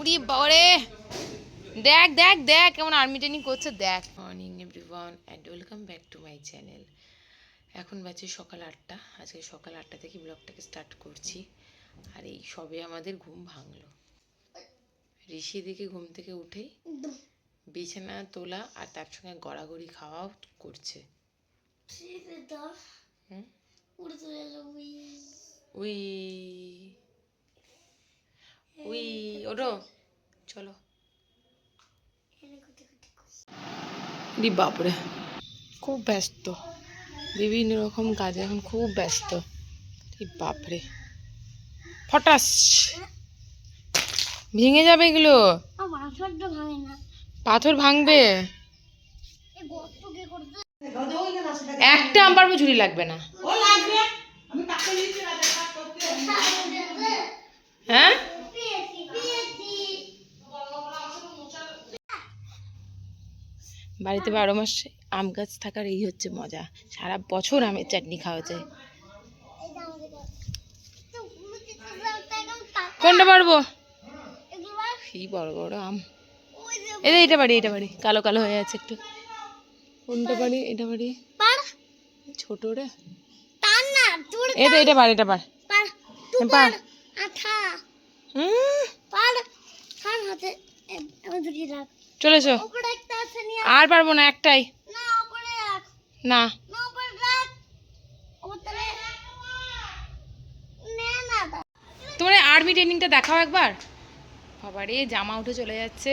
উড়ি বাবারে, দেখ দেখ দেখ কেমন আর্মি ট্রেনিং করছে দেখ। Morning everyone and welcome back to my channel. এখন বাজে সকাল 8টা। আজকে সকাল 8টা থেকে ব্লগটাকে স্টার্ট করছি। আর এই সবে আমাদের ঘুম ভাঙলো। ঋষি দিকে ঘুম থেকে উঠেই বিছানা তোলা আর তার সঙ্গে গড়াগড়ি খাওয়াও করছে। উই উই ওঠো, চলো। বাপরে, খুব ব্যস্ত, বিভিন্ন রকম কাজে এখন খুব ব্যস্ত। বাপরে, ফটাস ভেঙে যাবে এগুলো। পাথর ভাঙবে, একটা আমার ঝুড়ি লাগবে না। হ্যাঁ, বাড়িতে 12 মাস আম গাছ থাকার এই হচ্ছে মজা, সারা বছর আমের চাটনি খাওয়া যায়। কোনটা পারবো? কি বড় বড় আম। এটা বাড়ি, এটা বাড়ি, কালো কালো হয়ে আছে একটু। কোনটা বাড়ি? এটা বাড়ি, ছোট রে। এটা এটা পার, এটা পার, পার। চলে এসো। আর পারবো না, একটাই না। তোমার আর্মি ট্রেনিংটা দেখাও একবার। বাবারে, জামা উঠে চলে যাচ্ছে।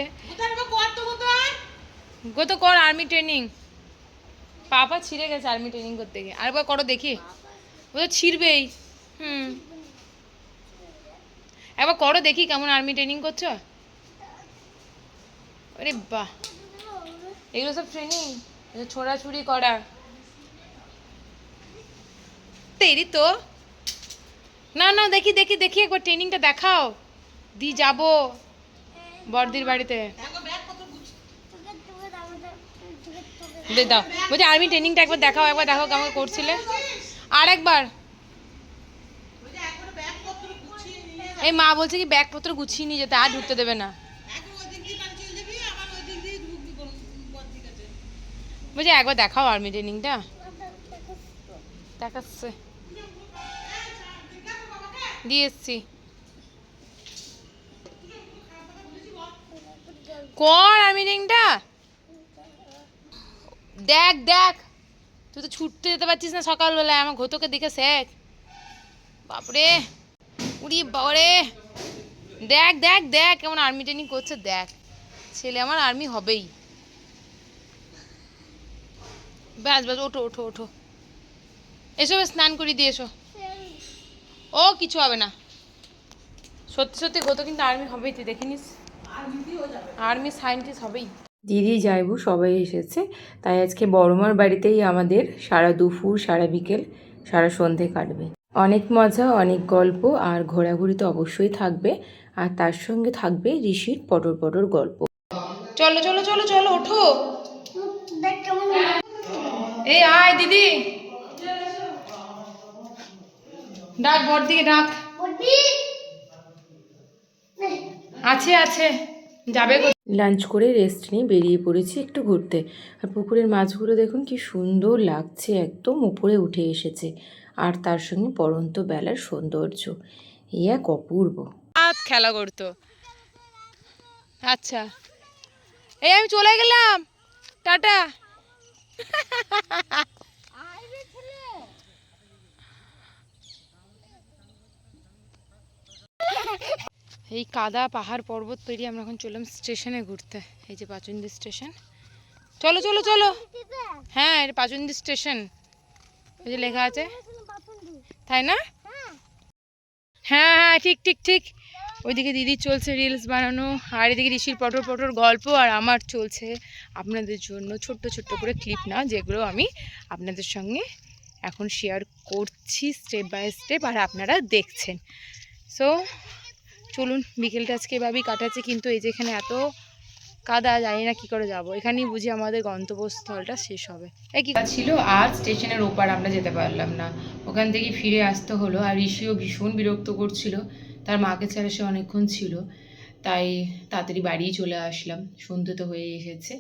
গো তো কর আর্মি ট্রেনিং। পাপা ছিঁড়ে গেছে আর্মি ট্রেনিং করতে গিয়ে। আরেকবার করো দেখি। ও তো ছিঁড়বেই। একবার করো দেখি কেমন আর্মি ট্রেনিং করছো। আরে বাহ, এগুলো সব ট্রেনিং, ছোড়াছুড়ি করা তেরি তো। না না, দেখি দেখি দেখি, একবার ট্রেনিংটা দেখাও। দি যাবো বড়দির বাড়িতে। দাও বলছি আর্মি ট্রেনিংটা একবার দেখাও, একবার দেখো কেমন করছিলে। আর একবার। এই মা বলছে কি ব্যাগপত্র গুছিয়ে নিয়ে যেতে, আর ঢুকতে দেবে না। বলছি একবার দেখাও আর্মি ট্রেনিংটা। দেখাচ্ছে, দিয়ে এসছি। কর আর্মি ট্রেনিংটা দেখ দেখ। তুই তো ছুটতে যেতে পারছিস না সকালবেলায়, আমার ঘোতকে দেখে শেখ। বাপরে, উড়ি বাবারে, দেখ দেখ দেখ কেমন আর্মি ট্রেনিং করছে দেখ। ছেলে আমার আর্মি হবেই। ব্যাস ব্যাস, ওঠো ওঠো ওঠো, এসো স্নান করি দিয়ে এসো। ও কিছু হবে না, সত্যি সত্যি গত কিন্তু আর্মি হবেই, তুই দেখিনিস, আর্মি সায়েন্টিস্ট হবেই। দিদি যাইবু সবাই এসেছে, তাই আজকে বড়মার বাড়িতেই আমাদের সারা দুপুর, সারা বিকেল, সারা সন্ধে কাটবে। অনেক মজা, অনেক গল্প আর ঘোরাঘুরি তো অবশ্যই থাকবে, আর তার সঙ্গে থাকবে ঋষির পটর পটর গল্প। চলো চলো চলো চলো, ওঠো। এই আয় দিদি, ডাক বড়দিকে ডাক। আছে আছে, যাবে। লাঞ্চ করে রেস্ট নিয়ে বেরিয়ে পড়েছি একটু ঘুরতে। আর পুকুরের মাছগুলো দেখুন কি সুন্দর লাগছে, একদম উপরে উঠে এসেছে, আর তার সঙ্গে পড়ন্ত বেলার সৌন্দর্য, এই এক অপূর্ব। খেলা করতো। আচ্ছা, এই আমি চলে গেলাম, টাটা। এই কাদা পাহাড় পর্বত তৈরি, আমরা এখন চললাম স্টেশনে ঘুরতে। এই যে পাচুন্দি স্টেশন। চলো চলো চলো। হ্যাঁ, এটা পাচুন্দি স্টেশন, ওই যে লেখা আছে, তাই না? হ্যাঁ হ্যাঁ, ঠিক ঠিক ঠিক। ওইদিকে দিদি চলছে রিলস বানানো, আর এদিকে ঋষির পটর পটর গল্প, আর আমার চলছে আপনাদের জন্য ছোট্ট ছোট্ট করে ক্লিপ না, যেগুলো আমি আপনাদের সঙ্গে এখন শেয়ার করছি স্টেপ বাই স্টেপ, আর আপনারা দেখছেন। সো চলুন, বিকেলটা আজকে এভাবেই কাটাচ্ছি, কিন্তু এই যে এখানে এত কাদা, জানি না কী করে যাবো, এখানেই বুঝি আমাদের গন্তব্যস্থলটা শেষ হবে। এই কি ছিল, আজ স্টেশনের ওপার আমরা যেতে পারলাম না, ওখান থেকে ফিরে আসতে হলো। আর ঋষিও ভীষণ বিরক্ত করছিল, তার মাকে ছাড়া সে অনেকক্ষণ ছিল, তাই তাড়াতাড়ি বাড়ি চলে আসলাম, সন্ধ্যে তো হয়ে এসেছে।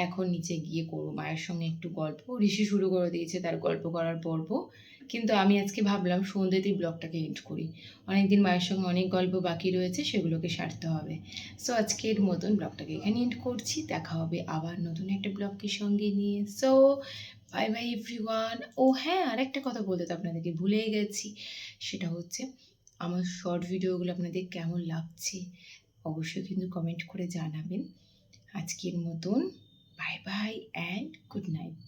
এখন নিচে গিয়ে করবো মায়ের সঙ্গে একটু গল্প। ঋষি শুরু করে দিয়েছে তার গল্প করার পর্ব, কিন্তু আমি আজকে ভাবলাম সন্ধ্যেতেই ব্লগটাকে এন্ড করি। অনেকদিন মায়ের সঙ্গে অনেক গল্প বাকি রয়েছে, সেগুলোকে সারতে হবে। সো আজকের মতন ব্লগটাকে এখানে এন্ড করছি। দেখা হবে আবার নতুন একটা ব্লগের সঙ্গে নিয়ে। So bye bye everyone. ও হ্যাঁ, আরেকটা কথা বলতে তো আপনাদেরকে ভুলেই গেছি, সেটা হচ্ছে আমার শর্ট ভিডিওগুলো আপনাদের কেমন লাগছে অবশ্যই কিন্তু কমেন্ট করে জানাবেন। আজকের মতন bye bye and good night.